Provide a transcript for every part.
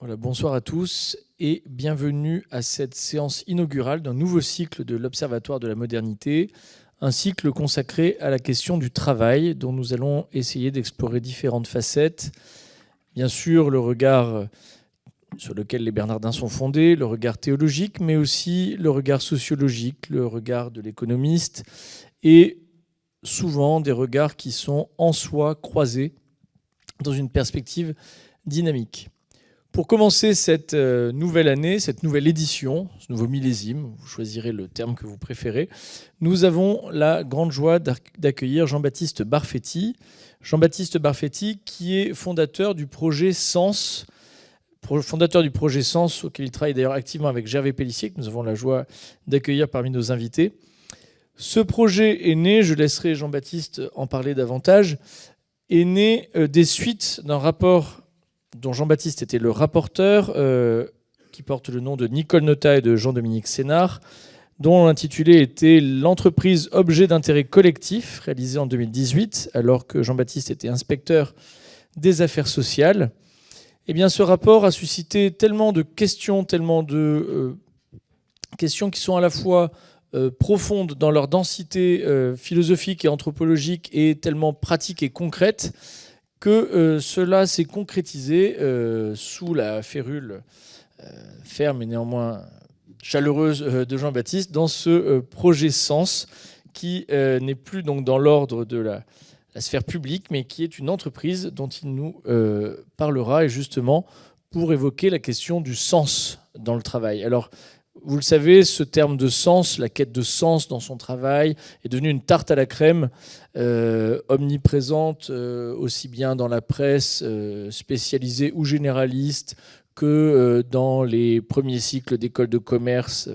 Voilà, bonsoir à tous et bienvenue à cette séance inaugurale d'un nouveau cycle de l'Observatoire de la modernité, un cycle consacré à la question du travail dont nous allons essayer d'explorer différentes facettes. Bien sûr, le regard sur lequel les Bernardins sont fondés, le regard théologique, mais aussi le regard sociologique, le regard de l'économiste et souvent des regards qui sont en soi croisés dans une perspective dynamique. Pour commencer cette nouvelle année, cette nouvelle édition, ce nouveau millésime, vous choisirez le terme que vous préférez, nous avons la grande joie d'accueillir Jean-Baptiste Barfetti. Jean-Baptiste Barfetti qui est fondateur du projet Sens, auquel il travaille d'ailleurs activement avec Gervais Pellissier, que nous avons la joie d'accueillir parmi nos invités. Ce projet est né, je laisserai Jean-Baptiste en parler davantage, est né des suites d'un rapport dont Jean-Baptiste était le rapporteur, qui porte le nom de Nicole Notat et de Jean-Dominique Sénard, dont l'intitulé était « L'entreprise objet d'intérêt collectif », réalisé en 2018, alors que Jean-Baptiste était inspecteur des affaires sociales. Eh bien, ce rapport a suscité tellement de questions qui sont à la fois profondes dans leur densité philosophique et anthropologique et tellement pratiques et concrètes que cela s'est concrétisé sous la férule ferme et néanmoins chaleureuse de Jean-Baptiste dans ce projet Sens qui n'est plus donc dans l'ordre de la sphère publique, mais qui est une entreprise dont il nous parlera, et justement pour évoquer la question du sens dans le travail. Alors, vous le savez, ce terme de sens, la quête de sens dans son travail, est devenu une tarte à la crème omniprésente aussi bien dans la presse spécialisée ou généraliste que dans les premiers cycles d'écoles de commerce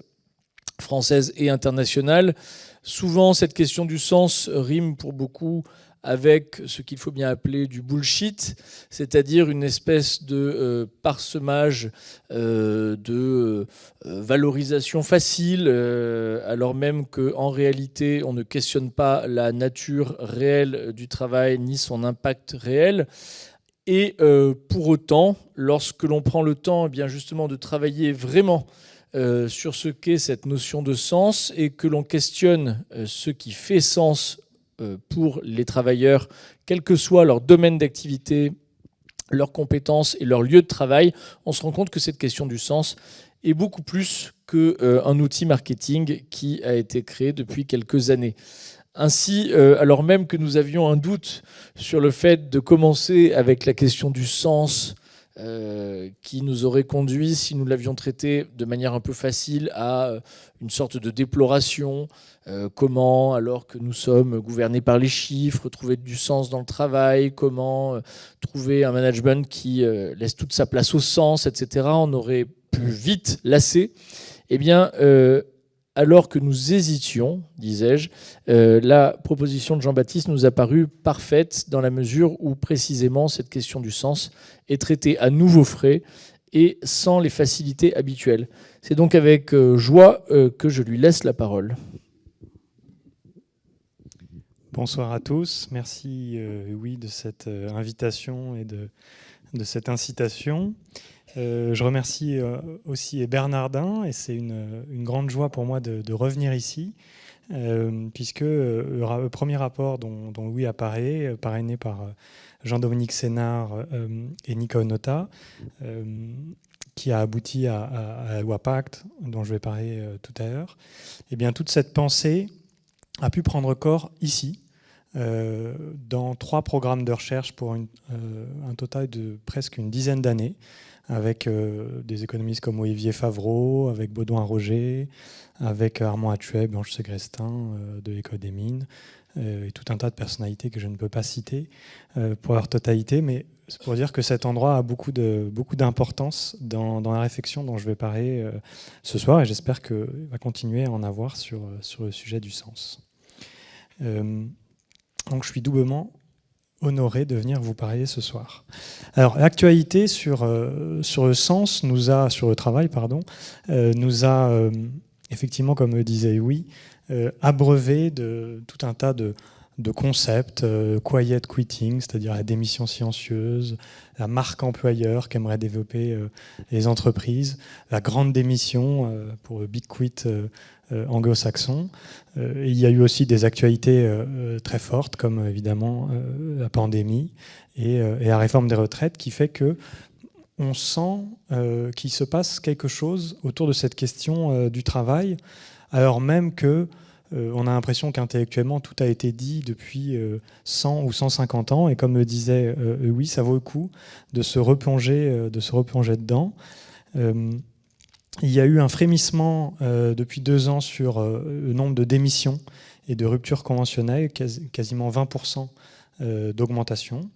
françaises et internationales. Souvent, cette question du sens rime pour beaucoup avec ce qu'il faut bien appeler du bullshit, c'est-à-dire une espèce de parsemage de valorisation facile, alors même qu'en réalité, on ne questionne pas la nature réelle du travail ni son impact réel. Et pour autant, lorsque l'on prend le temps, eh bien justement, de travailler vraiment sur ce qu'est cette notion de sens et que l'on questionne ce qui fait sens pour les travailleurs, quel que soit leur domaine d'activité, leurs compétences et leur lieu de travail, on se rend compte que cette question du sens est beaucoup plus qu'un outil marketing qui a été créé depuis quelques années. Ainsi, alors même que nous avions un doute sur le fait de commencer avec la question du sens qui nous aurait conduit, si nous l'avions traité de manière un peu facile, à une sorte de déploration. Comment, alors que nous sommes gouvernés par les chiffres, trouver du sens dans le travail, comment trouver un management qui laisse toute sa place au sens, etc. On aurait pu vite lasser. Eh bien, alors que nous hésitions, disais-je, la proposition de Jean-Baptiste nous a paru parfaite dans la mesure où précisément cette question du sens est traitée à nouveau frais et sans les facilités habituelles. C'est donc avec joie que je lui laisse la parole. Bonsoir à tous. Merci de cette invitation et de cette incitation. Je remercie aussi Bernardin et c'est une grande joie pour moi de revenir ici puisque le premier rapport dont Louis apparaît, parrainé par Jean-Dominique Sénard et Nicole Notat, qui a abouti à la loi Pacte, dont je vais parler tout à l'heure, et bien toute cette pensée a pu prendre corps ici, dans 3 programmes de recherche pour un total de presque une dizaine d'années, avec des économistes comme Olivier Favreau, avec Baudouin Roger, avec Armand Hatchuet, Blanche Segrestin de l'École des Mines, et tout un tas de personnalités que je ne peux pas citer pour leur totalité, mais c'est pour dire que cet endroit a beaucoup d'importance dans la réflexion dont je vais parler ce soir, et j'espère qu'il va continuer à en avoir sur le sujet du sens. Donc je suis doublement honoré de venir vous parler ce soir. Alors l'actualité sur le sens sur le travail, nous a effectivement, comme le disait Louis, abreuvé de tout un tas de de concepts, quiet quitting, c'est-à-dire la démission silencieuse, la marque employeur qu'aimeraient développer les entreprises, la grande démission pour le big quit anglo-saxon. Il y a eu aussi des actualités très fortes, comme évidemment la pandémie et la réforme des retraites, qui fait que on sent qu'il se passe quelque chose autour de cette question du travail, alors même que on a l'impression qu'intellectuellement tout a été dit depuis 100 ou 150 ans, et comme le disait oui, ça vaut le coup de se replonger dedans. Il y a eu un frémissement depuis 2 ans sur le nombre de démissions et de ruptures conventionnelles, quasiment 20% d'augmentation.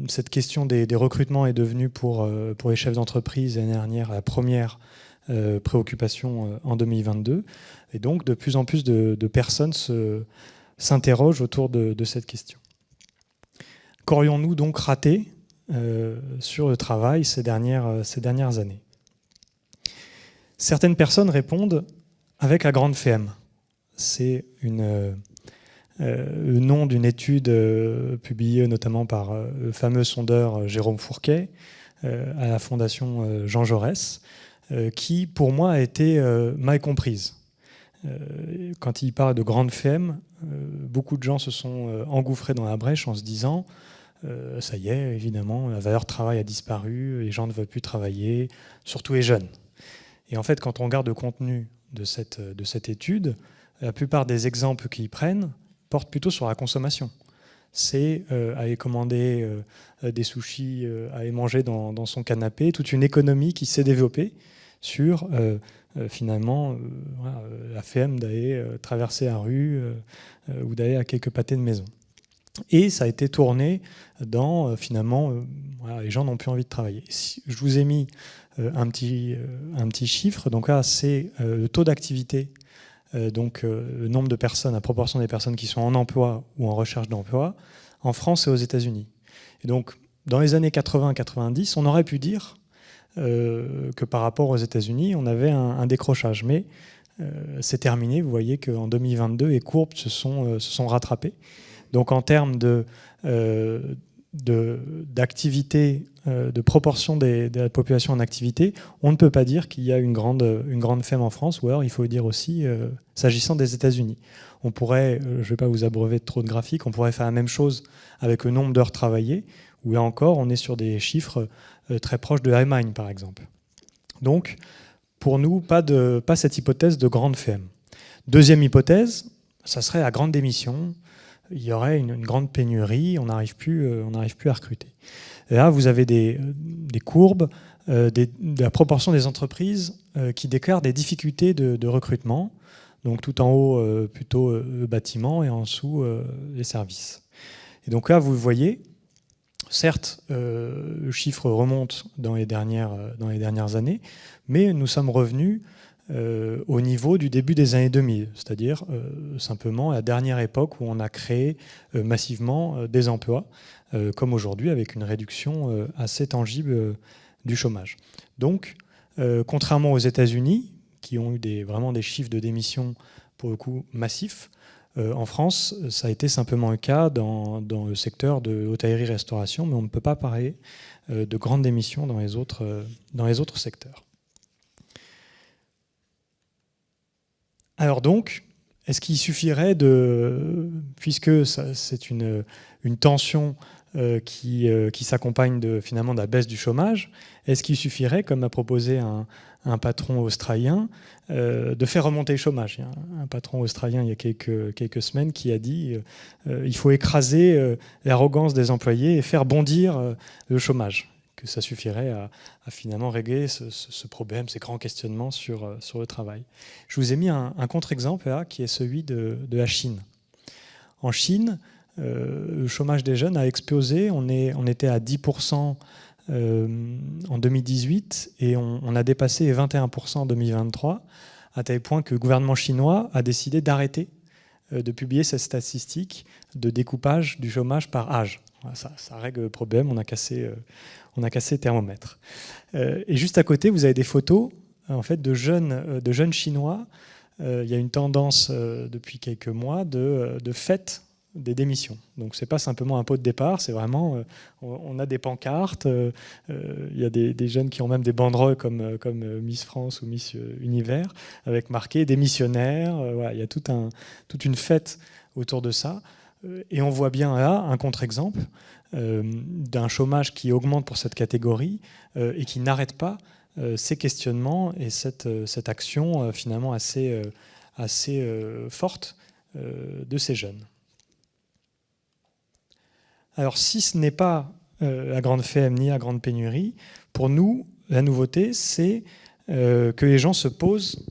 Cette question des recrutements est devenue pour les chefs d'entreprise l'année dernière la première préoccupation en 2022. Et donc, de plus en plus de personnes s'interrogent autour de cette question. Qu'aurions-nous donc raté sur le travail ces dernières années? Certaines personnes répondent avec la grande FM. C'est le nom d'une étude publiée notamment par le fameux sondeur Jérôme Fourquet à la Fondation Jean Jaurès, qui, pour moi, a été mal comprise. Quand il parle de grande FM, beaucoup de gens se sont engouffrés dans la brèche en se disant ça y est, évidemment, la valeur travail a disparu, les gens ne veulent plus travailler, surtout les jeunes. Et en fait, quand on regarde le contenu de cette étude, la plupart des exemples qu'ils prennent portent plutôt sur la consommation. C'est aller commander des sushis, aller manger dans son canapé, toute une économie qui s'est développée sur finalement la flemme d'aller traverser la rue ou d'aller à quelques pâtés de maison. Et ça a été tourné dans finalement voilà, les gens n'ont plus envie de travailler. Je vous ai mis un petit chiffre. Donc là, c'est le taux d'activité, donc le nombre de personnes, la proportion des personnes qui sont en emploi ou en recherche d'emploi, en France et aux États-Unis. Et donc, dans les années 80-90, on aurait pu dire que par rapport aux États-Unis, on avait un décrochage. Mais c'est terminé. Vous voyez qu'en 2022, les courbes se sont rattrapées. Donc en termes d'activité, de proportion de la population en activité, on ne peut pas dire qu'il y a une grande femme en France, ou alors il faut le dire aussi s'agissant des États-Unis. On pourrait, je ne vais pas vous abreuver de trop de graphiques, on pourrait faire la même chose avec le nombre d'heures travaillées, où là encore on est sur des chiffres très proches de l'Allemagne par exemple. Donc pour nous, pas cette hypothèse de grande femme. Deuxième hypothèse, ça serait la grande démission. Il y aurait une grande pénurie, on n'arrive plus à recruter. Et là, vous avez des courbes de la proportion des entreprises qui déclarent des difficultés de recrutement. Donc tout en haut, plutôt le bâtiment, et en dessous, les services. Et donc là, vous voyez, certes, le chiffre remonte dans les dernières années, mais nous sommes revenus au niveau du début des années 2000, c'est-à-dire simplement la dernière époque où on a créé massivement des emplois, comme aujourd'hui, avec une réduction assez tangible du chômage. Donc, contrairement aux États-Unis, qui ont eu vraiment des chiffres de démission pour le coup massifs, en France, ça a été simplement le cas dans le secteur de l'hôtellerie-restauration, mais on ne peut pas parler de grandes démissions dans les autres secteurs. Alors donc, est-ce qu'il suffirait puisque c'est une tension qui s'accompagne finalement de la baisse du chômage, est-ce qu'il suffirait, comme a proposé un patron australien, de faire remonter le chômage? Il y a un patron australien il y a quelques semaines qui a dit il faut écraser l'arrogance des employés et faire bondir le chômage, que ça suffirait à finalement régler ce problème, ces grands questionnements sur le travail. Je vous ai mis un contre-exemple là, qui est celui de la Chine. En Chine, le chômage des jeunes a explosé. On était à 10% en 2018 et on a dépassé les 21% en 2023, à tel point que le gouvernement chinois a décidé d'arrêter de publier cette statistique de découpage du chômage par âge. Voilà, ça règle le problème, on a cassé le thermomètre. Et juste à côté, vous avez des photos en fait, de jeunes Chinois. Il y a une tendance depuis quelques mois de fêtes des démissions. Donc ce n'est pas simplement un pot de départ, c'est vraiment, on a des pancartes, il y a des jeunes qui ont même des banderoles comme Miss France ou Miss Univers, avec marqué démissionnaires, voilà, il y a toute une fête autour de ça. Et on voit bien là un contre-exemple d'un chômage qui augmente pour cette catégorie et qui n'arrête pas ces questionnements et cette action finalement assez forte de ces jeunes. Alors si ce n'est pas la grande femme ni la grande pénurie, pour nous, la nouveauté, c'est que les gens se posent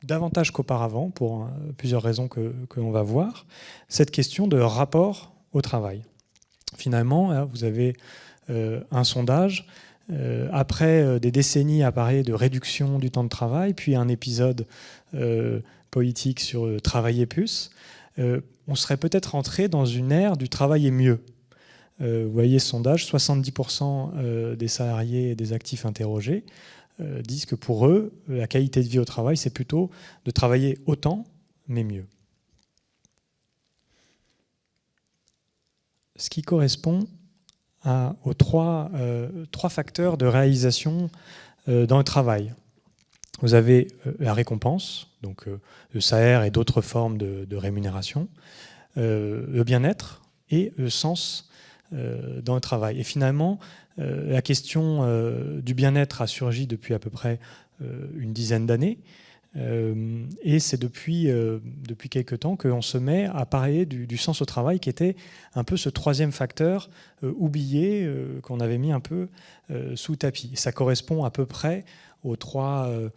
davantage qu'auparavant, pour plusieurs raisons que l'on va voir, cette question de rapport au travail. Finalement, là, vous avez un sondage, après des décennies à parler de réduction du temps de travail, puis un épisode politique sur travailler plus, on serait peut-être entré dans une ère du travailler mieux. Vous voyez ce sondage, 70% des salariés et des actifs interrogés disent que pour eux, la qualité de vie au travail, c'est plutôt de travailler autant, mais mieux. Ce qui correspond aux trois facteurs de réalisation dans le travail. Vous avez la récompense, donc le salaire et d'autres formes de rémunération, le bien-être et le sens dans le travail. Et finalement, la question du bien-être a surgi depuis à peu près une dizaine d'années. Et c'est depuis quelques temps qu'on se met à parler du sens au travail, qui était un peu ce troisième facteur oublié, qu'on avait mis un peu sous le tapis. Et ça correspond à peu près aux trois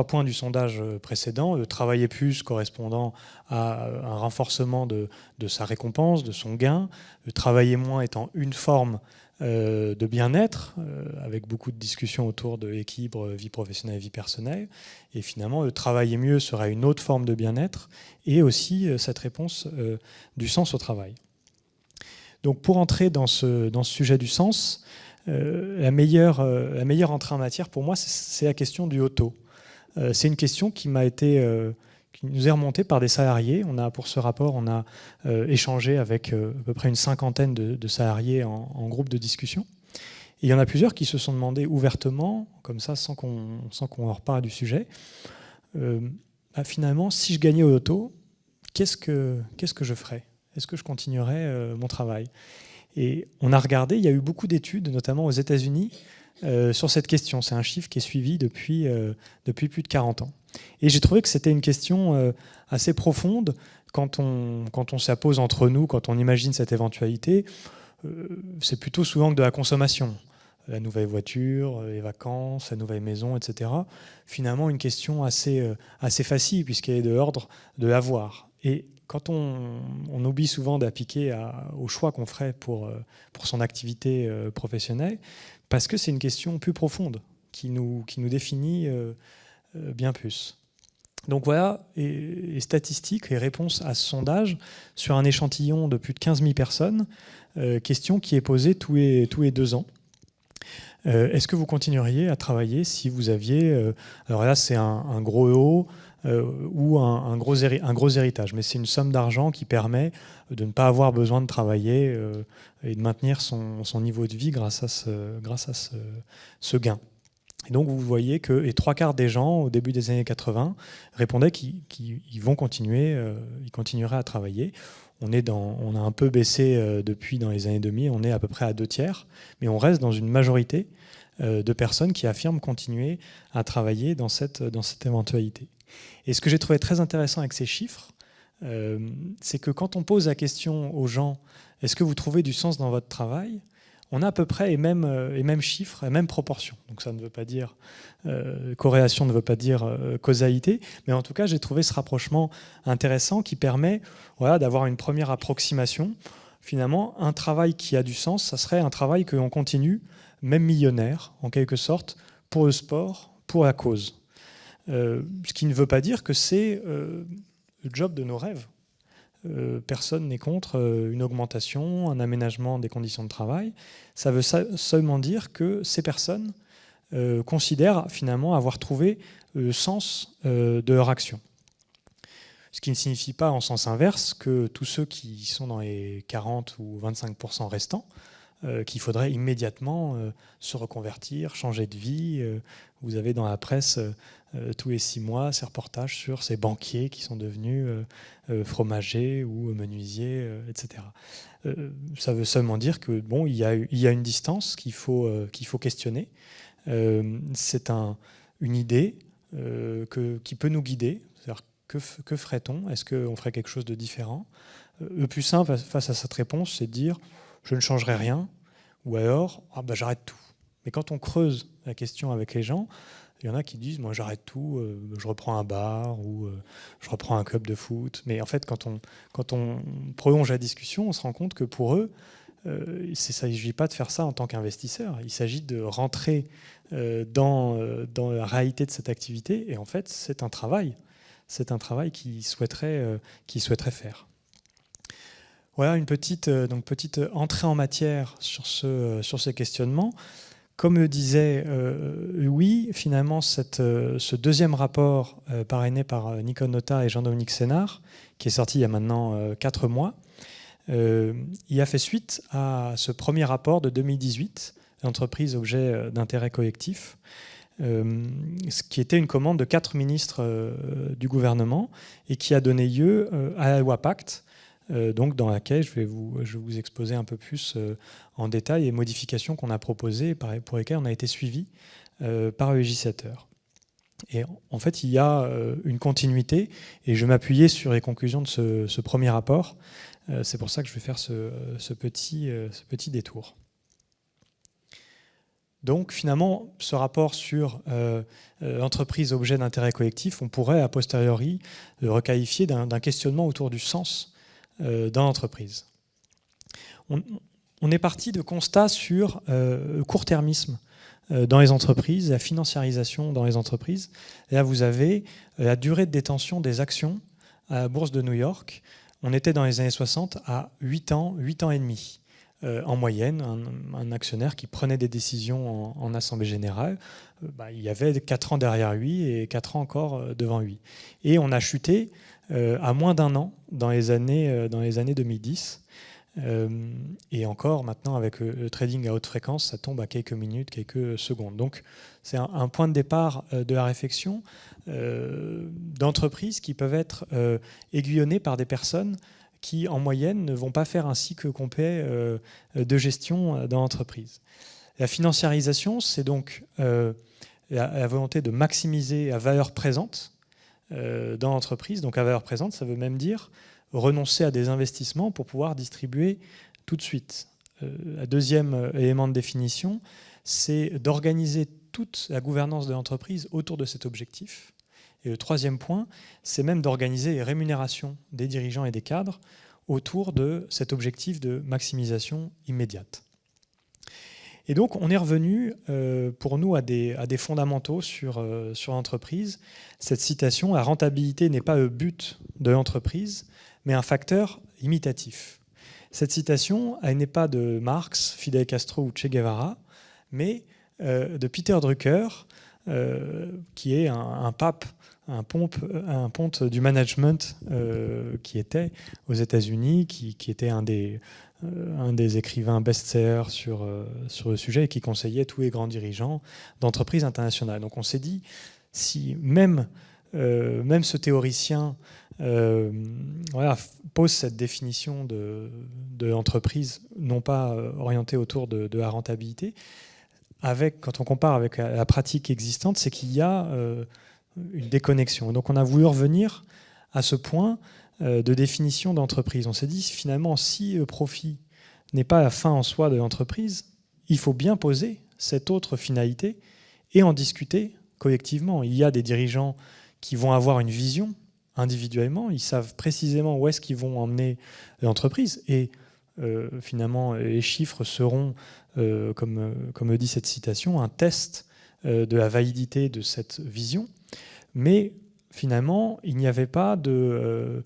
points du sondage précédent, le travailler plus correspondant à un renforcement de sa récompense, de son gain, le travailler moins étant une forme de bien-être, avec beaucoup de discussions autour de l'équilibre vie professionnelle et vie personnelle. Et finalement, le travailler mieux sera une autre forme de bien-être, et aussi cette réponse du sens au travail. Donc pour entrer dans ce sujet du sens, la meilleure entrée en matière pour moi, c'est la question du auto. C'est une question qui nous est remontée par des salariés. Pour ce rapport, on a échangé avec à peu près une cinquantaine de salariés en groupe de discussion. Et il y en a plusieurs qui se sont demandé ouvertement, comme ça, sans qu'on leur parle du sujet, finalement, si je gagnais au loto, qu'est-ce que je ferais ? Est-ce que je continuerais mon travail ? Et on a regardé, il y a eu beaucoup d'études, notamment aux États-Unis, sur cette question. C'est un chiffre qui est suivi depuis plus de 40 ans. Et j'ai trouvé que c'était une question assez profonde quand on se la pose entre nous, quand on imagine cette éventualité. C'est plutôt souvent que de la consommation. La nouvelle voiture, les vacances, la nouvelle maison, etc. Finalement, une question assez facile, puisqu'elle est de l'ordre de l'avoir. Et quand on oublie souvent d'appliquer au choix qu'on ferait pour son activité professionnelle, parce que c'est une question plus profonde qui nous définit bien plus. Donc voilà les statistiques, les réponses à ce sondage sur un échantillon de plus de 15 000 personnes, question qui est posée tous les 2 ans. Est-ce que vous continueriez à travailler si vous aviez... alors là, c'est un gros lot ou un gros héritage, mais c'est une somme d'argent qui permet de ne pas avoir besoin de travailler et de maintenir son niveau de vie grâce à ce gain. Et donc vous voyez que les 3/4 des gens, au début des années 80, répondaient qu'ils vont continuer, ils continueraient à travailler. On a un peu baissé depuis dans les années 2000, on est à peu près à 2/3, mais on reste dans une majorité de personnes qui affirment continuer à travailler dans cette éventualité. Et ce que j'ai trouvé très intéressant avec ces chiffres, c'est que quand on pose la question aux gens, est-ce que vous trouvez du sens dans votre travail ? On a à peu près les mêmes chiffres, les mêmes proportions. Donc ça ne veut pas dire corrélation, ne veut pas dire causalité, mais en tout cas, j'ai trouvé ce rapprochement intéressant qui permet d'avoir une première approximation. Finalement, un travail qui a du sens, ça serait un travail que l'on continue, même millionnaire, en quelque sorte, pour le sport, pour la cause. Ce qui ne veut pas dire que c'est le job de nos rêves. Personne n'est contre une augmentation, un aménagement des conditions de travail. Ça veut seulement dire que ces personnes considèrent finalement avoir trouvé le sens de leur action. Ce qui ne signifie pas en sens inverse que tous ceux qui sont dans les 40 ou 25% restants, qu'il faudrait immédiatement se reconvertir, changer de vie. Vous avez dans la presse tous les 6 mois ces reportages sur ces banquiers qui sont devenus fromagers ou menuisiers, etc. Ça veut seulement dire que bon, il y a une distance qu'il faut questionner. C'est une idée qui peut nous guider. C'est-à-dire, que ferait-on? Est-ce qu'on ferait quelque chose de différent? Le plus simple face à cette réponse, c'est de dire je ne changerai rien, ou alors j'arrête tout. Mais quand on creuse la question avec les gens, il y en a qui disent moi j'arrête tout, je reprends un bar ou je reprends un club de foot. Mais en fait, quand on prolonge la discussion, on se rend compte que pour eux, il ne s'agit pas de faire ça en tant qu'investisseur. Il s'agit de rentrer dans la réalité de cette activité. Et en fait, c'est un travail. C'est un travail qu'ils souhaiteraient faire. Voilà une petite entrée en matière sur ces questionnements. Comme le disait Louis, finalement, ce deuxième rapport parrainé par Nicole Notat et Jean-Dominique Sénard, qui est sorti il y a maintenant 4 mois, il a fait suite à ce premier rapport de 2018, l'entreprise objet d'intérêt collectif, ce qui était une commande de 4 ministres du gouvernement et qui a donné lieu à la loi Pacte, donc dans laquelle je vais vous exposer un peu plus en détail les modifications qu'on a proposées pour lesquelles on a été suivi par le législateur. Et en fait, il y a une continuité et je m'appuyais sur les conclusions de ce premier rapport. C'est pour ça que je vais faire ce petit détour. Donc finalement, ce rapport sur l'entreprise objet d'intérêt collectif, on pourrait a posteriori le requalifier d'un questionnement autour du sens dans l'entreprise. On est parti de constats sur le court-termisme dans les entreprises, la financiarisation dans les entreprises. Et là, vous avez la durée de détention des actions à la bourse de New York. On était dans les années 60 à 8 ans et demi. En moyenne, un actionnaire qui prenait des décisions en assemblée générale, il y avait 4 ans derrière lui et 4 ans encore devant lui. Et on a chuté à moins d'1 an dans les années 2010. Et encore maintenant, avec le trading à haute fréquence, ça tombe à quelques minutes, quelques secondes. Donc c'est un point de départ de la réflexion d'entreprises qui peuvent être aiguillonnées par des personnes qui, en moyenne, ne vont pas faire un cycle complet de gestion dans l'entreprise. La financiarisation, c'est donc la volonté de maximiser la valeur présente dans l'entreprise. Donc la valeur présente, ça veut même dire renoncer à des investissements pour pouvoir distribuer tout de suite. Le deuxième élément de définition, c'est d'organiser toute la gouvernance de l'entreprise autour de cet objectif. Et le troisième point, c'est même d'organiser les rémunérations des dirigeants et des cadres autour de cet objectif de maximisation immédiate. Et donc, on est revenu pour nous à des fondamentaux sur l'entreprise. Cette citation, la rentabilité n'est pas le but de l'entreprise, mais un facteur imitatif. Cette citation, elle n'est pas de Marx, Fidel Castro ou Che Guevara, mais de Peter Drucker, qui est un pape, un ponte du management qui était aux États-Unis, qui était un des écrivains best-sellers sur le sujet et qui conseillait tous les grands dirigeants d'entreprises internationales. Donc on s'est dit, si même ce théoricien pose cette définition de l'entreprise, non pas orientée autour de la rentabilité, quand on compare avec la pratique existante, c'est qu'il y a une déconnexion. Donc on a voulu revenir à ce point de définition d'entreprise. On s'est dit, finalement, si le profit n'est pas la fin en soi de l'entreprise, il faut bien poser cette autre finalité et en discuter collectivement. Il y a des dirigeants qui vont avoir une vision individuellement, ils savent précisément où est-ce qu'ils vont emmener l'entreprise et finalement les chiffres seront, comme le dit cette citation, un test de la validité de cette vision. Mais finalement, il n'y avait pas de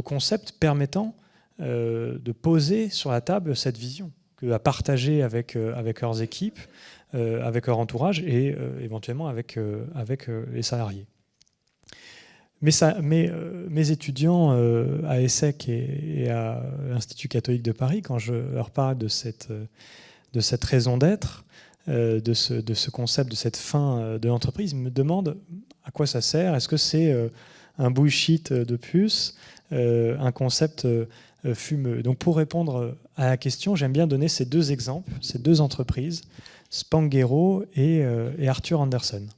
concept permettant de poser sur la table cette vision, à partager avec leurs équipes, avec leur entourage et éventuellement avec les salariés. mes étudiants à ESSEC et à l'Institut catholique de Paris, quand je leur parle de cette raison d'être, de ce concept, de cette fin de l'entreprise, ils me demandent à quoi ça sert. Est-ce que c'est un bullshit de plus, un concept fumeux? Donc pour répondre à la question, j'aime bien donner ces deux exemples, ces deux entreprises, Spanghero et Arthur Andersen.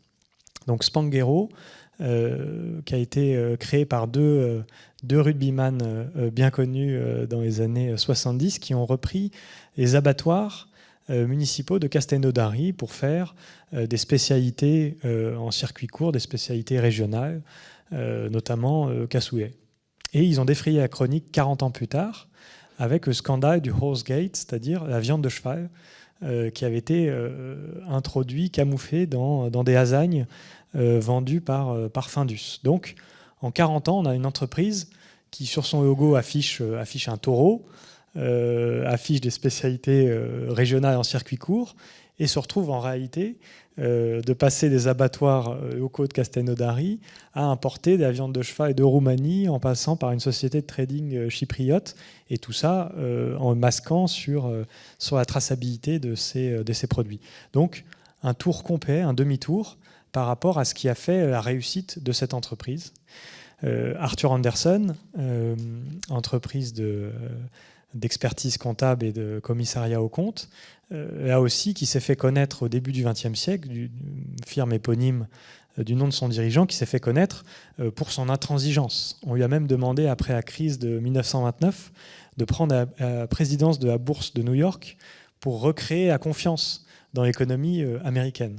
Donc Spanghero, qui a été créé par deux rugbyman bien connus dans les années 70, qui ont repris les abattoirs municipaux de Castelnaudary pour faire des spécialités en circuit court, des spécialités régionales, notamment cassoulet. Et ils ont défrayé la chronique 40 ans plus tard avec le scandale du Horsegate, c'est-à-dire la viande de cheval qui avait été introduit, camouflé dans des lasagnes vendues par Findus. Donc, en 40 ans, on a une entreprise qui, sur son logo, affiche un taureau, affiche des spécialités régionales en circuit court, et se retrouve en réalité de passer des abattoirs locaux de Castelnaudary à importer de la viande de cheval et de Roumanie en passant par une société de trading chypriote, et tout ça en masquant sur la traçabilité de ces produits. Donc un tour complet, un demi-tour par rapport à ce qui a fait la réussite de cette entreprise. Arthur Andersen, entreprise d'expertise comptable et de commissariat aux comptes, là aussi qui s'est fait connaître au début du XXe siècle, une firme éponyme du nom de son dirigeant, qui s'est fait connaître pour son intransigeance. On lui a même demandé, après la crise de 1929, de prendre la présidence de la bourse de New York pour recréer la confiance dans l'économie américaine.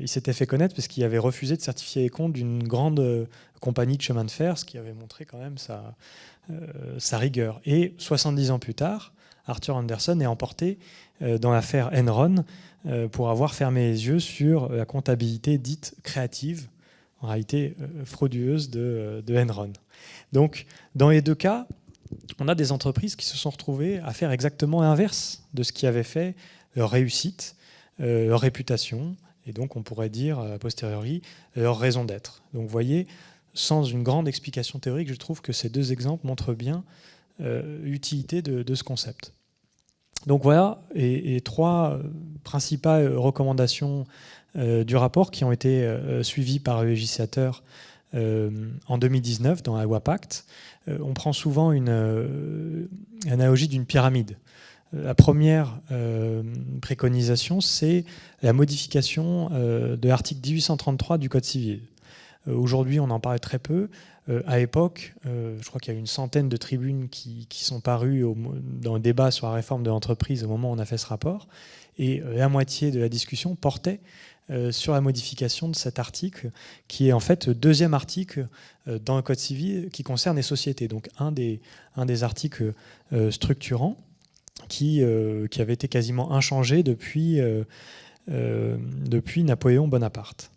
Il s'était fait connaître parce qu'il avait refusé de certifier les comptes d'une grande compagnie de chemin de fer, ce qui avait montré quand même sa rigueur. Et 70 ans plus tard, Arthur Andersen est emporté dans l'affaire Enron pour avoir fermé les yeux sur la comptabilité dite créative, en réalité fraudueuse de Enron. Donc, dans les deux cas, on a des entreprises qui se sont retrouvées à faire exactement l'inverse de ce qui avait fait leur réussite, leur réputation, et donc on pourrait dire a posteriori leur raison d'être. Donc vous voyez, sans une grande explication théorique, je trouve que ces deux exemples montrent bien l'utilité de ce concept. Donc voilà, et trois principales recommandations du rapport qui ont été suivies par le législateur en 2019 dans la loi Pacte. On prend souvent une analogie d'une pyramide. La première préconisation, c'est la modification de l'article 1833 du Code civil. Aujourd'hui, on en parle très peu. À l'époque, je crois qu'il y a eu une centaine de tribunes qui sont parues dans le débat sur la réforme de l'entreprise au moment où on a fait ce rapport. Et la moitié de la discussion portait sur la modification de cet article, qui est en fait le deuxième article dans le Code civil qui concerne les sociétés. Donc un des articles structurants qui avait été quasiment inchangé depuis Napoléon Bonaparte.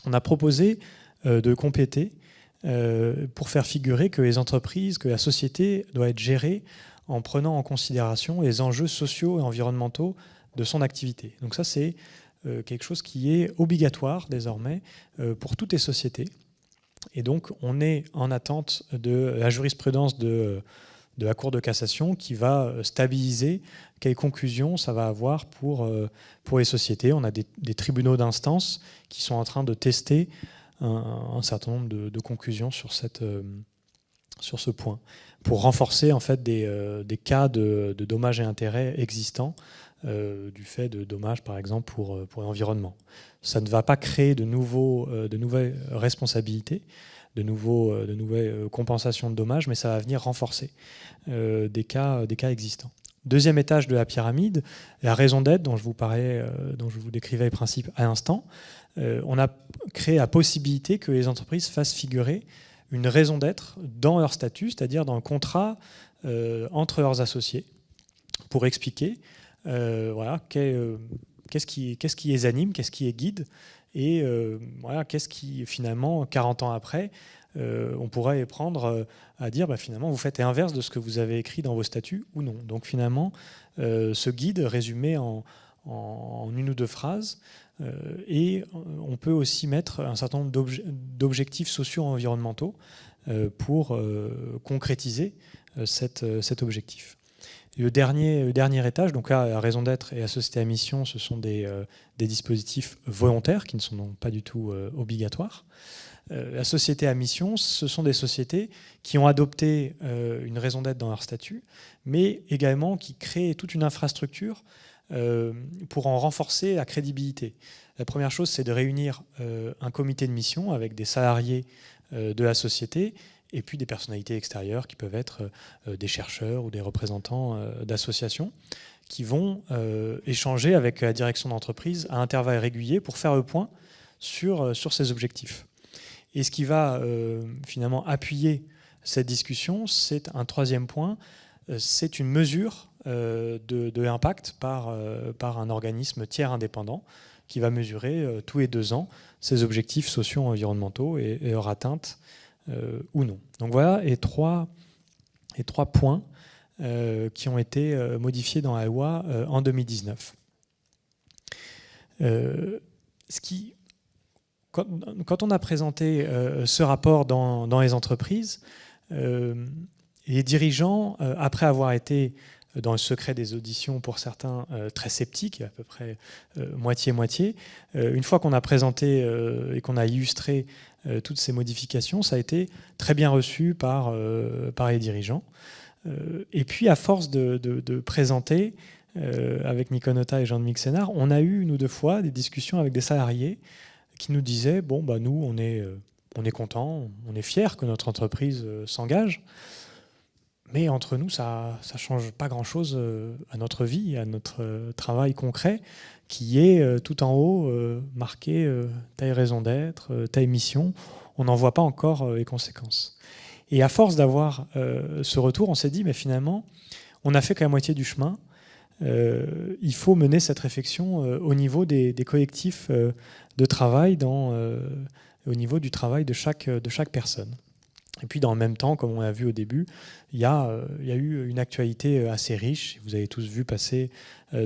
On a proposé de compléter pour faire figurer que les entreprises, que la société doit être gérée en prenant en considération les enjeux sociaux et environnementaux de son activité. Donc ça, c'est quelque chose qui est obligatoire désormais pour toutes les sociétés. Et donc, on est en attente de la jurisprudence de la Cour de cassation qui va stabiliser quelles conclusions ça va avoir pour les sociétés. On a des tribunaux d'instance qui sont en train de tester un certain nombre de conclusions sur ce point, pour renforcer en fait des cas de dommages et intérêts existants du fait de dommages, par exemple, pour l'environnement. Ça ne va pas créer de nouvelles responsabilités, de nouvelles compensations de dommages, mais ça va venir renforcer des cas existants. Deuxième étage de la pyramide, la raison d'être dont je vous décrivais les principes à l'instant. On a créé la possibilité que les entreprises fassent figurer une raison d'être dans leur statut, c'est-à-dire dans le contrat entre leurs associés, pour expliquer qu'est-ce qui les anime, qu'est-ce qui les guide, et qu'est-ce qui, finalement, 40 ans après, on pourrait les prendre à dire finalement vous faites l'inverse de ce que vous avez écrit dans vos statuts ou non. Donc finalement, ce guide résumé en en une ou deux phrases. Et on peut aussi mettre un certain nombre d'objectifs sociaux et environnementaux pour concrétiser cet objectif. Et le dernier étage, donc là, à raison d'être et à société à mission, ce sont des dispositifs volontaires qui ne sont donc pas du tout obligatoires. La société à mission, ce sont des sociétés qui ont adopté une raison d'être dans leur statut, mais également qui créent toute une infrastructure pour en renforcer la crédibilité. La première chose, c'est de réunir un comité de mission avec des salariés de la société et puis des personnalités extérieures qui peuvent être des chercheurs ou des représentants d'associations qui vont échanger avec la direction d'entreprise à intervalles réguliers pour faire le point sur ces objectifs. Et ce qui va finalement appuyer cette discussion, c'est un troisième point, c'est une mesure de l'impact par un organisme tiers indépendant qui va mesurer tous les 2 ans ces objectifs sociaux et environnementaux et leur atteinte ou non. Donc voilà les trois points qui ont été modifiés dans la loi en 2019. Quand on a présenté ce rapport dans les entreprises, les dirigeants, après avoir été dans le secret des auditions pour certains très sceptiques, à peu près moitié-moitié, une fois qu'on a présenté et qu'on a illustré toutes ces modifications, ça a été très bien reçu par les dirigeants. Et puis à force de présenter, avec Nico Notta et Jean-Dominique Sénard, on a eu une ou deux fois des discussions avec des salariés qui nous disaient bon, bah, nous, on est contents, on est fiers que notre entreprise s'engage, mais entre nous, ça ne change pas grand-chose à notre vie, à notre travail concret, qui est tout en haut marqué telle raison d'être, telle mission. On n'en voit pas encore les conséquences. Et à force d'avoir ce retour, on s'est dit, mais finalement, on a fait qu'à la moitié du chemin. Il faut mener cette réflexion au niveau des collectifs de travail, au niveau du travail de chaque personne. Et puis dans le même temps, comme on l'a vu au début, il y a eu une actualité assez riche. Vous avez tous vu passer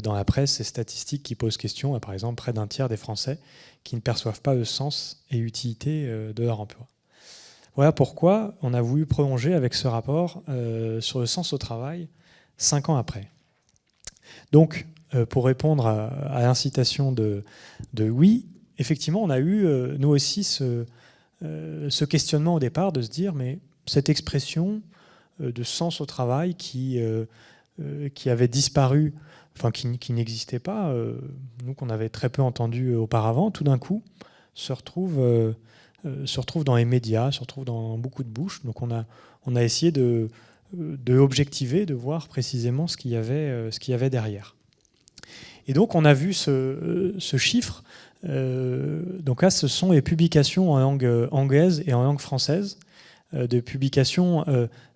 dans la presse ces statistiques qui posent question. Par exemple, près d'un tiers des Français qui ne perçoivent pas le sens et l'utilité de leur emploi. Voilà pourquoi on a voulu prolonger avec ce rapport sur le sens au travail 5 ans après. Donc, pour répondre à l'incitation de oui, effectivement, on a eu, nous aussi, ce questionnement au départ de se dire, mais cette expression de sens au travail qui avait disparu, enfin qui n'existait pas, nous qu'on avait très peu entendu auparavant, tout d'un coup se retrouve dans les médias, se retrouve dans beaucoup de bouches. Donc on a essayé de objectiver, de voir précisément ce qu'il y avait derrière. Et donc on a vu ce chiffre. Donc là, ce sont les publications en langue anglaise et en langue française, de publications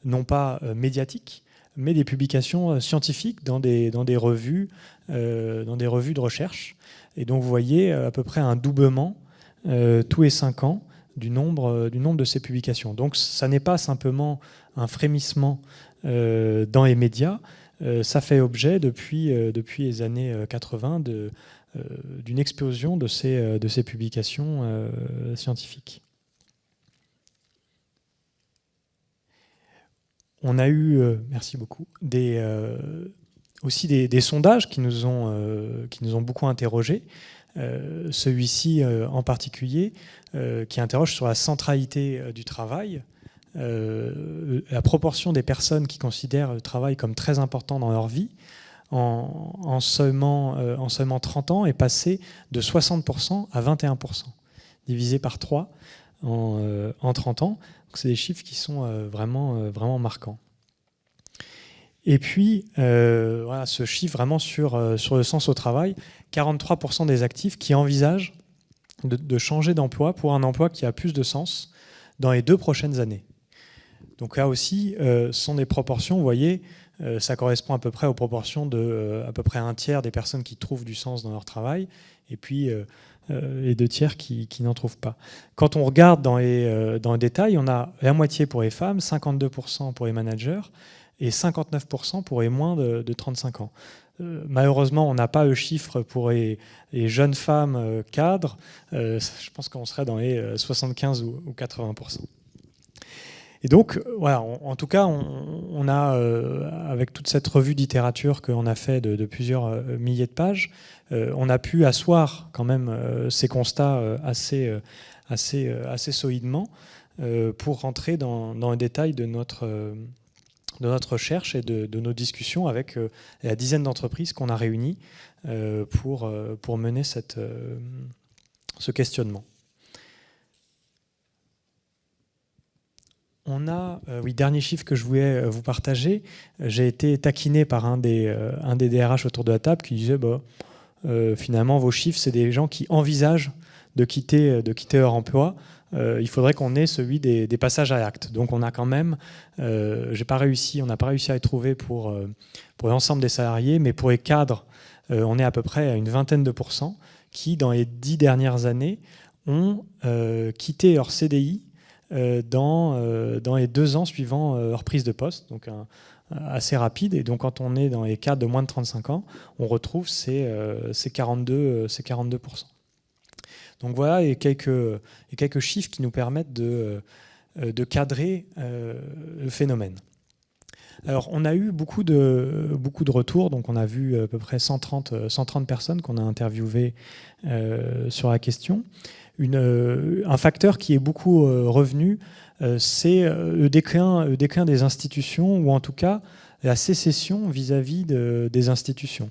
non pas médiatiques, mais des publications scientifiques dans des revues de recherche. Et donc vous voyez à peu près un doublement tous les 5 ans du nombre de ces publications. Donc ça n'est pas simplement un frémissement dans les médias, ça fait objet depuis les années 80 d'une explosion de ces publications scientifiques. On a eu, merci beaucoup, aussi des sondages qui nous ont beaucoup interrogés. Celui-ci en particulier, qui interroge sur la centralité du travail, la proportion des personnes qui considèrent le travail comme très important dans leur vie, en seulement 30 ans, est passée de 60% à 21%, divisé par 3 en 30 ans. C'est des chiffres qui sont vraiment marquants. Et puis, voilà, ce chiffre vraiment sur le sens au travail, 43% des actifs qui envisagent de changer d'emploi pour un emploi qui a plus de sens dans les 2 prochaines années. Donc là aussi, ce sont des proportions, vous voyez, ça correspond à peu près aux proportions de à peu près un tiers des personnes qui trouvent du sens dans leur travail, et puis les 2 tiers qui n'en trouvent pas. Quand on regarde dans les détails, on a la moitié pour les femmes, 52% pour les managers, et 59% pour les moins de 35 ans. malheureusement, on n'a pas le chiffre pour les jeunes femmes cadres. Je pense qu'on serait dans les 75 ou 80%. Et donc, voilà, en tout cas, on a, avec toute cette revue de littérature qu'on a fait de plusieurs milliers de pages, on a pu asseoir quand même ces constats assez solidement pour rentrer dans le détail de notre recherche et de nos discussions avec la dizaine d'entreprises qu'on a réunies pour mener ce questionnement. On a, dernier chiffre que je voulais vous partager, j'ai été taquiné par un des DRH autour de la table qui disait finalement vos chiffres, c'est des gens qui envisagent de quitter leur emploi. Il faudrait qu'on ait celui des passages à l'acte. Donc on a quand même, on n'a pas réussi à les trouver pour l'ensemble des salariés, mais pour les cadres, on est à peu près à une vingtaine de % qui, dans les 10 dernières années, ont quitté leur CDI dans les 2 ans suivant leur prise de poste, donc assez rapide. Et donc quand on est dans les cadres de moins de 35 ans, on retrouve ces 42%. Donc voilà et quelques chiffres qui nous permettent de cadrer le phénomène. Alors on a eu beaucoup de retours, donc on a vu à peu près 130 personnes qu'on a interviewées sur la question. Un facteur qui est beaucoup revenu, c'est le déclin des institutions, ou en tout cas la sécession vis-à-vis des institutions.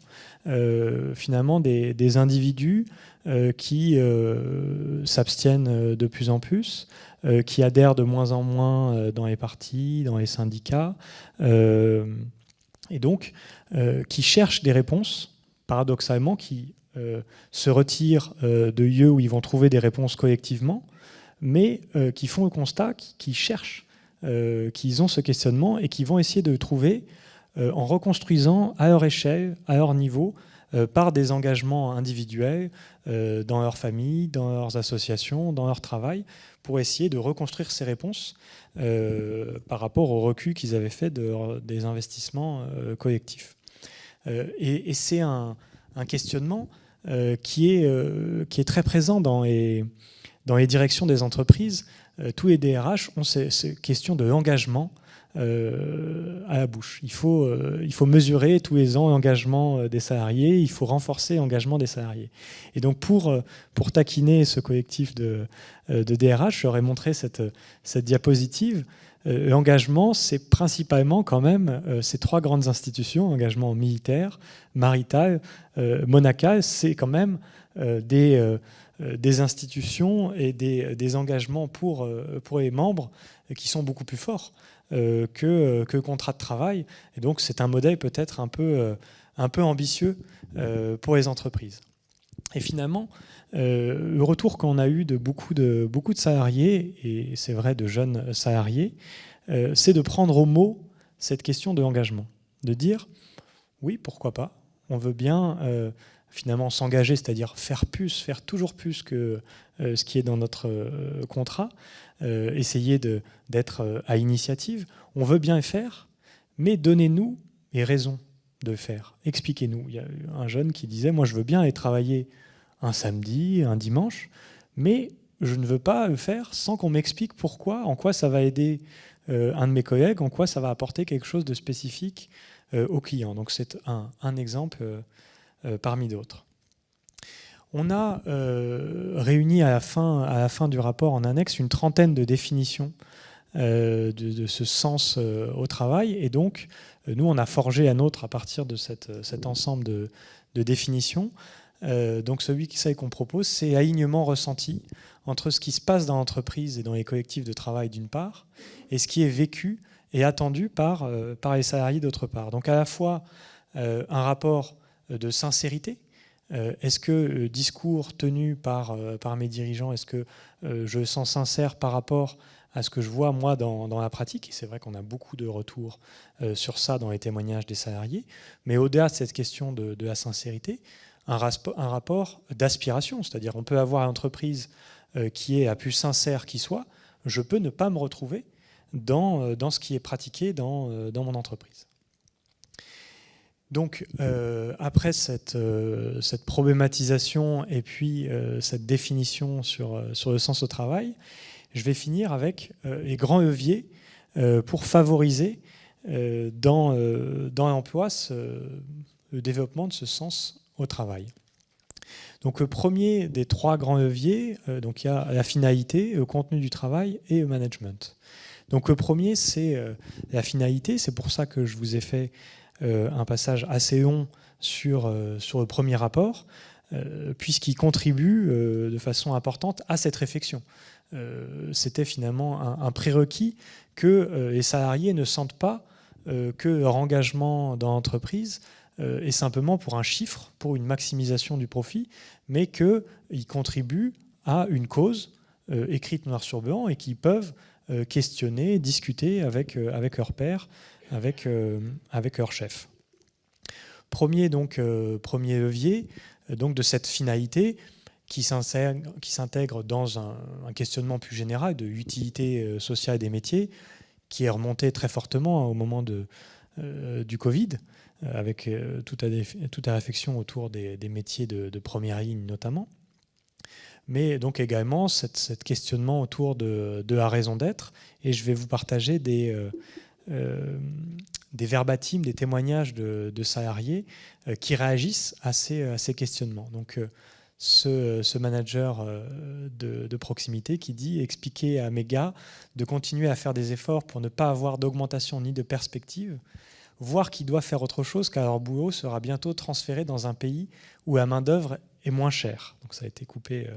Finalement, des individus qui s'abstiennent de plus en plus, qui adhèrent de moins en moins dans les partis, dans les syndicats, et donc qui cherchent des réponses, paradoxalement, qui se retirent de lieux où ils vont trouver des réponses collectivement, mais qui font le constat, qui cherchent, qu'ils ont ce questionnement et qui vont essayer de le trouver en reconstruisant à leur échelle, à leur niveau, par des engagements individuels dans leur famille, dans leurs associations, dans leur travail, pour essayer de reconstruire ces réponses par rapport au recul qu'ils avaient fait des investissements collectifs. Et c'est un questionnement qui est très présent dans les directions des entreprises. Tous les DRH ont ces questions de l'engagement à la bouche. Il faut mesurer tous les ans l'engagement des salariés, il faut renforcer l'engagement des salariés. Et donc pour taquiner ce collectif de DRH, je leur ai montré cette diapositive. L'engagement, c'est principalement quand même ces 3 grandes institutions, engagement militaire, marital, monacal, c'est quand même des institutions et des engagements pour les membres qui sont beaucoup plus forts que le contrat de travail. Et donc c'est un modèle peut-être un peu ambitieux pour les entreprises. Et finalement, le retour qu'on a eu de beaucoup de salariés, et c'est vrai de jeunes salariés, c'est de prendre au mot cette question de l'engagement. De dire, oui, pourquoi pas, on veut bien finalement s'engager, c'est-à-dire faire toujours plus que ce qui est dans notre contrat, essayer d'être à initiative. On veut bien le faire, mais donnez-nous les raisons de le faire. Expliquez-nous. Il y a un jeune qui disait, moi je veux bien aller travailler un samedi, un dimanche, mais je ne veux pas le faire sans qu'on m'explique pourquoi, en quoi ça va aider un de mes collègues, en quoi ça va apporter quelque chose de spécifique au client. Donc c'est un exemple parmi d'autres. On a réuni à la fin du rapport en annexe une trentaine de définitions de ce sens au travail. Et donc, nous, on a forgé la nôtre à partir de cet ensemble de définitions. Donc, celle qu'on propose, c'est alignement ressenti entre ce qui se passe dans l'entreprise et dans les collectifs de travail d'une part, et ce qui est vécu et attendu par les salariés d'autre part. Donc, à la fois un rapport de sincérité. Est-ce que le discours tenu par mes dirigeants, est-ce que je le sens sincère par rapport à ce que je vois moi dans la pratique? Et c'est vrai qu'on a beaucoup de retours sur ça dans les témoignages des salariés. Mais au-delà de cette question de la sincérité, un rapport d'aspiration. C'est-à-dire on peut avoir une entreprise qui est la plus sincère qui soit, je peux ne pas me retrouver dans ce qui est pratiqué dans mon entreprise. Donc, après cette problématisation et puis cette définition sur le sens au travail, je vais finir avec les grands leviers pour favoriser dans l'emploi le développement de ce sens au travail. Donc, le premier des 3 grands leviers, donc il y a la finalité, le contenu du travail et le management. Donc, le premier, c'est la finalité. C'est pour ça que je vous ai fait un passage assez long sur le premier rapport, puisqu'il contribue de façon importante à cette réflexion. C'était finalement un prérequis que les salariés ne sentent pas que leur engagement dans l'entreprise est simplement pour un chiffre, pour une maximisation du profit, mais qu'ils contribuent à une cause écrite noir sur blanc et qu'ils peuvent questionner, discuter avec leurs pairs, avec leur chef. Premier levier de cette finalité qui s'intègre dans un questionnement plus général de l'utilité sociale des métiers qui est remonté très fortement au moment du Covid, avec toute la réflexion autour des métiers de première ligne notamment. Mais donc également cet questionnement autour de la raison d'être. Et je vais vous partager des verbatims, des témoignages de salariés qui réagissent à ces questionnements. Donc, ce manager de proximité qui dit « Expliquer à mes gars de continuer à faire des efforts pour ne pas avoir d'augmentation ni de perspective, voir qu'ils doivent faire autre chose car leur boulot sera bientôt transféré dans un pays où la main-d'œuvre est moins chère. » Donc ça a été coupé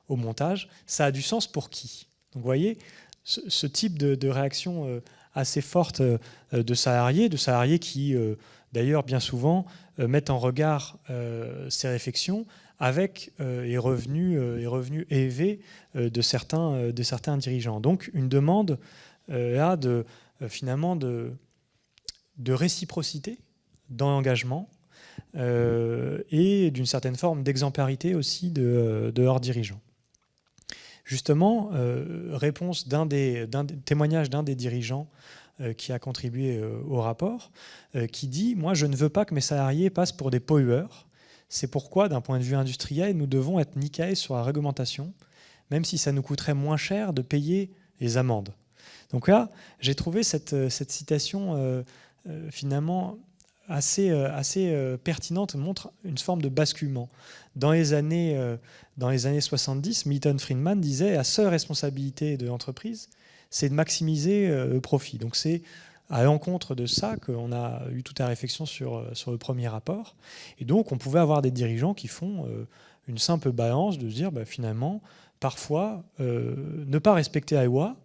au montage. Ça a du sens pour qui? Donc vous voyez, ce type de réaction assez forte de salariés qui, d'ailleurs, bien souvent, mettent en regard ces réflexions avec les revenus élevés de certains dirigeants. Donc, une demande là finalement de réciprocité dans l'engagement et d'une certaine forme d'exemplarité aussi de leurs dirigeants. Justement, réponse témoignage d'un des dirigeants qui a contribué au rapport, qui dit « Moi, je ne veux pas que mes salariés passent pour des pollueurs. C'est pourquoi, d'un point de vue industriel, nous devons être nickel sur la réglementation, même si ça nous coûterait moins cher de payer les amendes. » Donc là, j'ai trouvé cette citation finalement assez pertinente, montre une forme de basculement. Dans les années 70, Milton Friedman disait « La seule responsabilité de l'entreprise, c'est de maximiser le profit. » Donc c'est à l'encontre de ça qu'on a eu toute la réflexion sur le premier rapport. Et donc on pouvait avoir des dirigeants qui font une simple balance de se dire finalement, parfois, ne pas respecter la loi,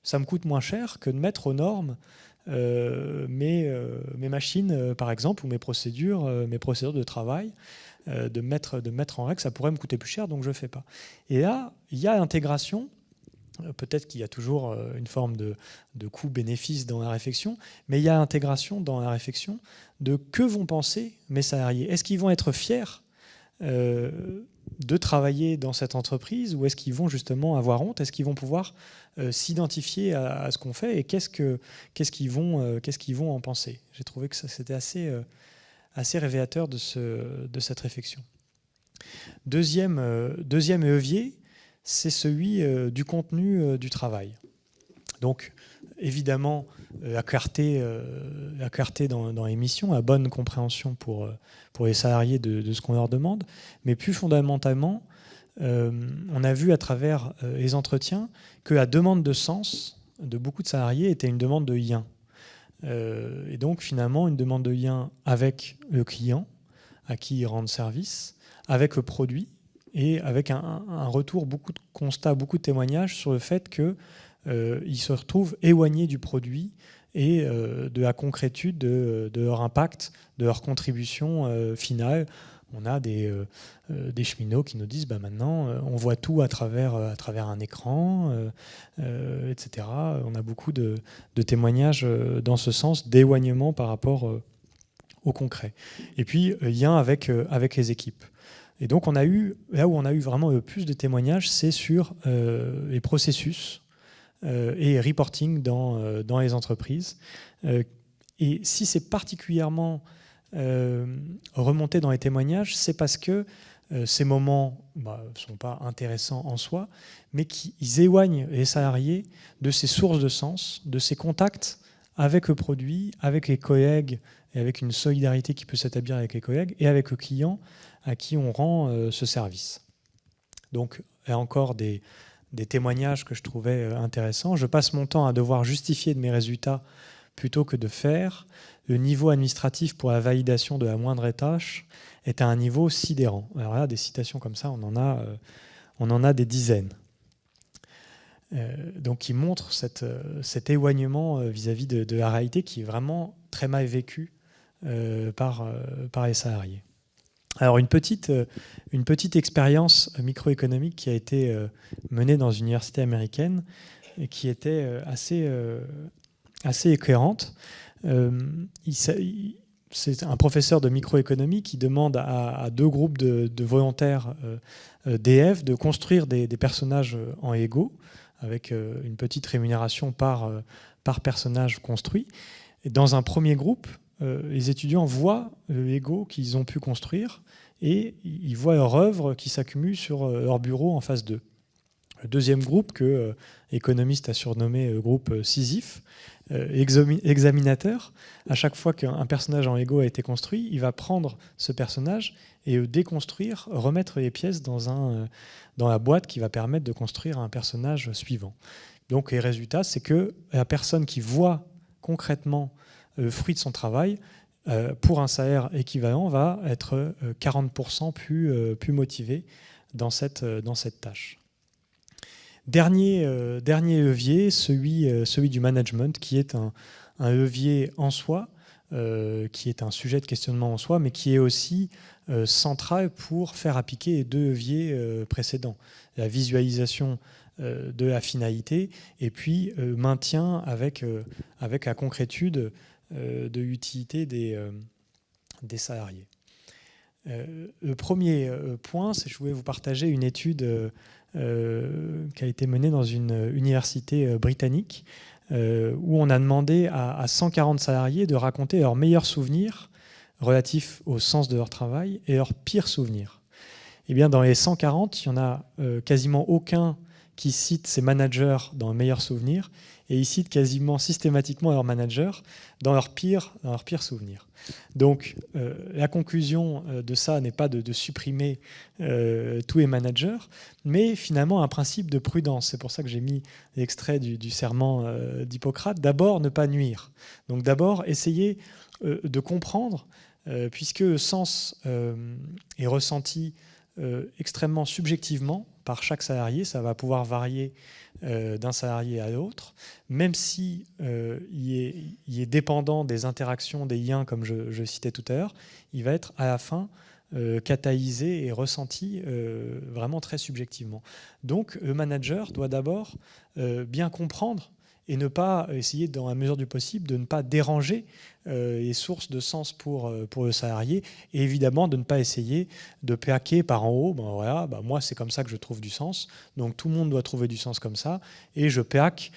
ça me coûte moins cher que de mettre aux normes mes machines, par exemple, ou mes procédures de travail, de mettre en règle, ça pourrait me coûter plus cher, donc je ne le fais pas. Et là, il y a l'intégration. Peut-être qu'il y a toujours une forme de coût-bénéfice dans la réflexion, mais il y a l'intégration dans la réflexion de que vont penser mes salariés. Est-ce qu'ils vont être fiers de travailler dans cette entreprise ou est-ce qu'ils vont justement avoir honte? Est-ce qu'ils vont pouvoir s'identifier à ce qu'on fait et qu'est-ce qu'ils vont en penser? J'ai trouvé que c'était assez révélateur de cette réflexion. Deuxième levier, c'est celui du contenu du travail. Donc, évidemment, la clarté dans les missions, la bonne compréhension pour les salariés de ce qu'on leur demande, mais plus fondamentalement, on a vu à travers les entretiens que la demande de sens de beaucoup de salariés était une demande de lien. Et donc, finalement, une demande de lien avec le client, à qui ils rendent service, avec le produit, et avec un retour, beaucoup de constats, beaucoup de témoignages sur le fait qu'ils se retrouvent éloignés du produit et de la concrétude de leur impact, de leur contribution finale. On a des cheminots qui nous disent maintenant, on voit tout à travers un écran, etc. On a beaucoup de témoignages dans ce sens d'éloignement par rapport au concret. Et puis, lien avec les équipes. Et donc, là où on a eu vraiment le plus de témoignages, c'est sur les processus et reporting dans les entreprises. Et si c'est particulièrement remonter dans les témoignages, c'est parce que ces moments ne sont pas intéressants en soi, mais qu'ils éloignent les salariés de ces sources de sens, de ces contacts avec le produit, avec les collègues, et avec une solidarité qui peut s'établir avec les collègues, et avec le client à qui on rend ce service. Donc, il y a encore des témoignages que je trouvais intéressants. Je passe mon temps à devoir justifier de mes résultats plutôt que de faire. Le niveau administratif pour la validation de la moindre tâche est à un niveau sidérant. Alors là, des citations comme ça, on en a des dizaines. Donc, qui montrent cet éloignement vis-à-vis de la réalité qui est vraiment très mal vécu par les salariés. Alors, une petite expérience microéconomique qui a été menée dans une université américaine et qui était assez éclairante. C'est un professeur de microéconomie qui demande à deux groupes de volontaires d'EF de construire des personnages en Lego avec une petite rémunération par personnage construit. Et dans un premier groupe, les étudiants voient le Lego qu'ils ont pu construire et ils voient leur œuvre qui s'accumule sur leur bureau en face d'eux. Le deuxième groupe, que l'économiste a surnommé groupe Sisyphe, examinateur, à chaque fois qu'un personnage en Lego a été construit, il va prendre ce personnage et le déconstruire, remettre les pièces dans la boîte qui va permettre de construire un personnage suivant. Donc les résultats, c'est que la personne qui voit concrètement le fruit de son travail, pour un salaire équivalent, va être 40% plus motivé dans cette tâche. Dernier levier, celui du management, qui est un levier en soi, qui est un sujet de questionnement en soi, mais qui est aussi central pour faire appliquer les deux leviers précédents. La visualisation de la finalité et puis maintien avec la concrétude de l'utilité des salariés. Le premier point, c'est que je voulais vous partager une étude qui a été menée dans une université britannique où on a demandé à 140 salariés de raconter leurs meilleurs souvenirs relatifs au sens de leur travail et leurs pires souvenirs. Eh bien, dans les 140, il n'y en a quasiment aucun qui cite ses managers dans les meilleurs souvenirs et ils citent quasiment systématiquement leurs managers dans leurs pires souvenirs. Donc, la conclusion de ça n'est pas de supprimer tous les managers, mais finalement un principe de prudence. C'est pour ça que j'ai mis l'extrait du serment d'Hippocrate. D'abord, ne pas nuire. Donc d'abord, essayer de comprendre, puisque le sens est ressenti extrêmement subjectivement par chaque salarié. Ça va pouvoir varier d'un salarié à l'autre, même si il est dépendant des interactions, des liens, comme je citais tout à l'heure, il va être à la fin catalysé et ressenti vraiment très subjectivement. Donc le manager doit d'abord bien comprendre et ne pas essayer, dans la mesure du possible, de ne pas déranger les sources de sens pour le salarié, et évidemment de ne pas essayer de plaquer par en haut, moi c'est comme ça que je trouve du sens, donc tout le monde doit trouver du sens comme ça, et je plaque,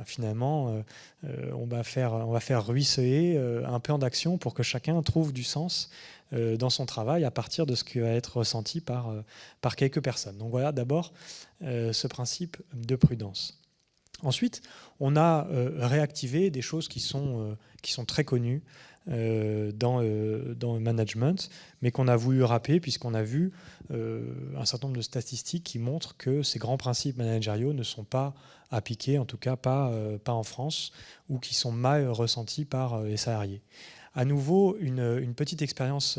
finalement on va faire ruisseler un plan d'action pour que chacun trouve du sens dans son travail à partir de ce qui va être ressenti par quelques personnes. Donc voilà d'abord ce principe de prudence. Ensuite, on a réactivé des choses qui sont très connues dans le management, mais qu'on a voulu rappeler puisqu'on a vu un certain nombre de statistiques qui montrent que ces grands principes managériaux ne sont pas appliqués, en tout cas pas en France, ou qui sont mal ressentis par les salariés. À nouveau, une petite expérience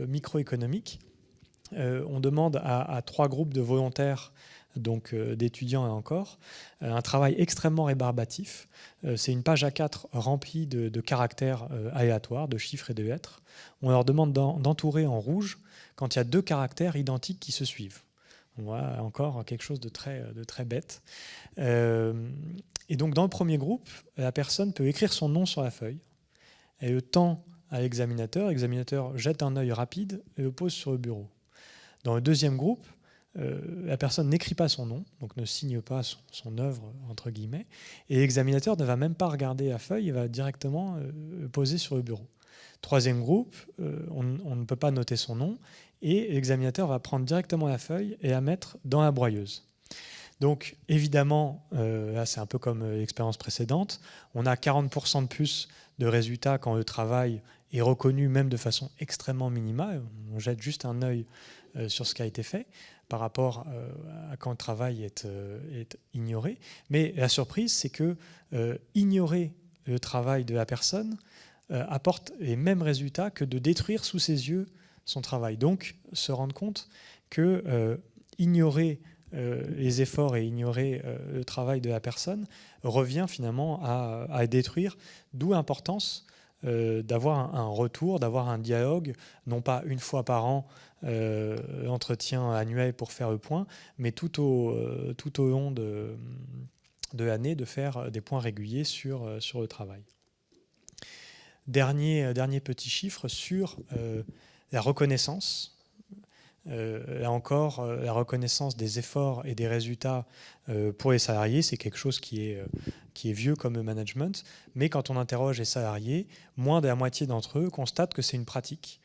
microéconomique. On demande à 3 groupes de volontaires, donc d'étudiants et encore, un travail extrêmement rébarbatif. C'est une page A4 remplie de caractères aléatoires, de chiffres et de lettres. On leur demande d'entourer en rouge quand il y a 2 caractères identiques qui se suivent. Voilà encore quelque chose de très bête. Et donc dans le premier groupe, la personne peut écrire son nom sur la feuille. Elle le tend à l'examinateur. L'examinateur jette un œil rapide et le pose sur le bureau. Dans le deuxième groupe, la personne n'écrit pas son nom, donc ne signe pas son œuvre, entre guillemets, et l'examinateur ne va même pas regarder la feuille, il va directement poser sur le bureau. Troisième groupe, on ne peut pas noter son nom, et l'examinateur va prendre directement la feuille et la mettre dans la broyeuse. Donc évidemment, là c'est un peu comme l'expérience précédente, on a 40% de plus de résultats quand le travail est reconnu même de façon extrêmement minimale. On jette juste un œil sur ce qui a été fait par rapport à quand le travail est ignoré. Mais la surprise, c'est que ignorer le travail de la personne apporte les mêmes résultats que de détruire sous ses yeux son travail. Donc se rendre compte que ignorer les efforts et ignorer le travail de la personne revient finalement à détruire, d'où l'importance d'avoir un retour, d'avoir un dialogue, non pas une fois par an, entretien annuel pour faire le point, mais tout au long de l'année, de faire des points réguliers sur le travail. Dernier petit chiffre sur la reconnaissance. Là encore, la reconnaissance des efforts et des résultats pour les salariés, c'est quelque chose qui est vieux comme le management, mais quand on interroge les salariés, moins de la moitié d'entre eux constatent que c'est une pratique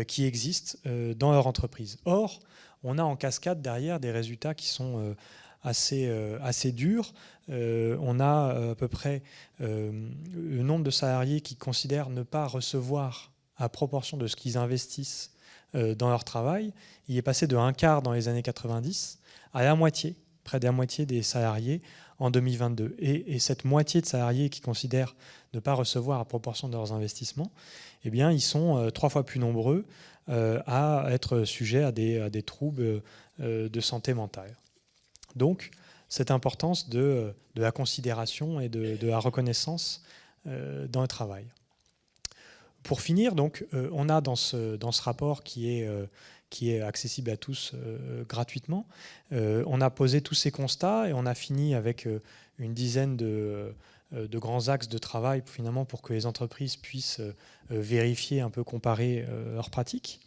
qui existe dans leur entreprise. Or, on a en cascade derrière des résultats qui sont assez durs. On a à peu près le nombre de salariés qui considèrent ne pas recevoir à proportion de ce qu'ils investissent dans leur travail. Il est passé de un quart dans les années 90 à la moitié, près de la moitié des salariés en 2022. Et cette moitié de salariés qui considèrent ne pas recevoir à proportion de leurs investissements, eh bien, ils sont 3 fois plus nombreux à être sujets à des troubles de santé mentale. Donc, cette importance de la considération et de la reconnaissance dans le travail. Pour finir, donc, on a dans ce rapport qui est accessible à tous gratuitement, on a posé tous ces constats et on a fini avec une dizaine de grands axes de travail finalement pour que les entreprises puissent vérifier, un peu comparer leurs pratiques.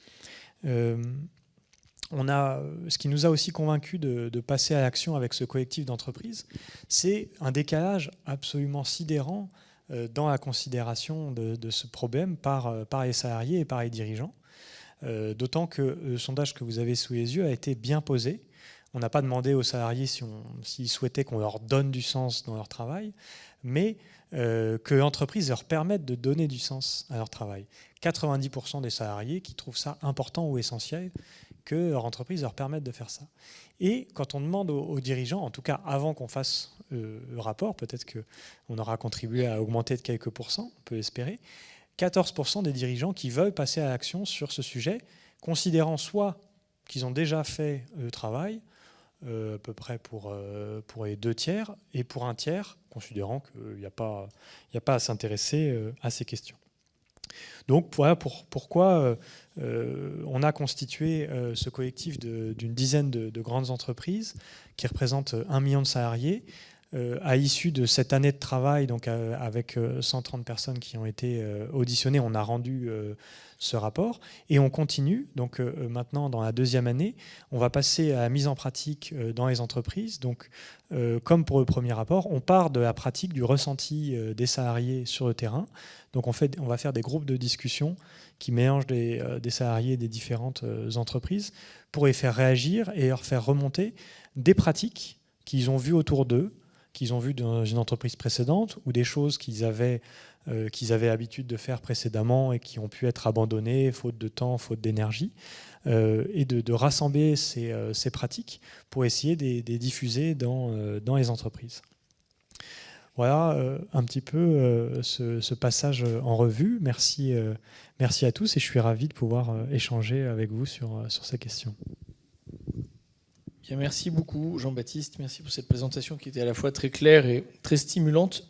Ce qui nous a aussi convaincus de passer à l'action avec ce collectif d'entreprises, c'est un décalage absolument sidérant dans la considération de ce problème par les salariés et par les dirigeants. D'autant que le sondage que vous avez sous les yeux a été bien posé. On n'a pas demandé aux salariés s'ils souhaitaient qu'on leur donne du sens dans leur travail, mais que l'entreprise leur permette de donner du sens à leur travail. 90% des salariés qui trouvent ça important ou essentiel que leur entreprise leur permette de faire ça. Et quand on demande aux dirigeants, en tout cas avant qu'on fasse le rapport, peut-être qu'on aura contribué à augmenter de quelques pourcents, on peut espérer, 14% des dirigeants qui veulent passer à l'action sur ce sujet, considérant soit qu'ils ont déjà fait le travail, à peu près pour les 2 tiers, et pour un tiers, considérant qu'il n'y a pas à s'intéresser à ces questions. Donc voilà pourquoi on a constitué ce collectif d'une dizaine de grandes entreprises qui représentent 1 million de salariés. À l'issue de cette année de travail, donc avec 130 personnes qui ont été auditionnées, on a rendu ce rapport et on continue. Donc maintenant, dans la 2e année, on va passer à la mise en pratique dans les entreprises. Donc, comme pour le premier rapport, on part de la pratique du ressenti des salariés sur le terrain. Donc on va faire des groupes de discussion qui mélangent des salariés des différentes entreprises pour les faire réagir et leur faire remonter des pratiques qu'ils ont vues autour d'eux, qu'ils ont vues dans une entreprise précédente, ou des choses qu'ils avaient l'habitude de faire précédemment et qui ont pu être abandonnées, faute de temps, faute d'énergie, et de rassembler ces pratiques pour essayer de les diffuser dans les entreprises. Voilà un petit peu ce passage en revue. Merci à tous et je suis ravi de pouvoir échanger avec vous sur ces questions. Bien, merci beaucoup Jean-Baptiste, merci pour cette présentation qui était à la fois très claire et très stimulante.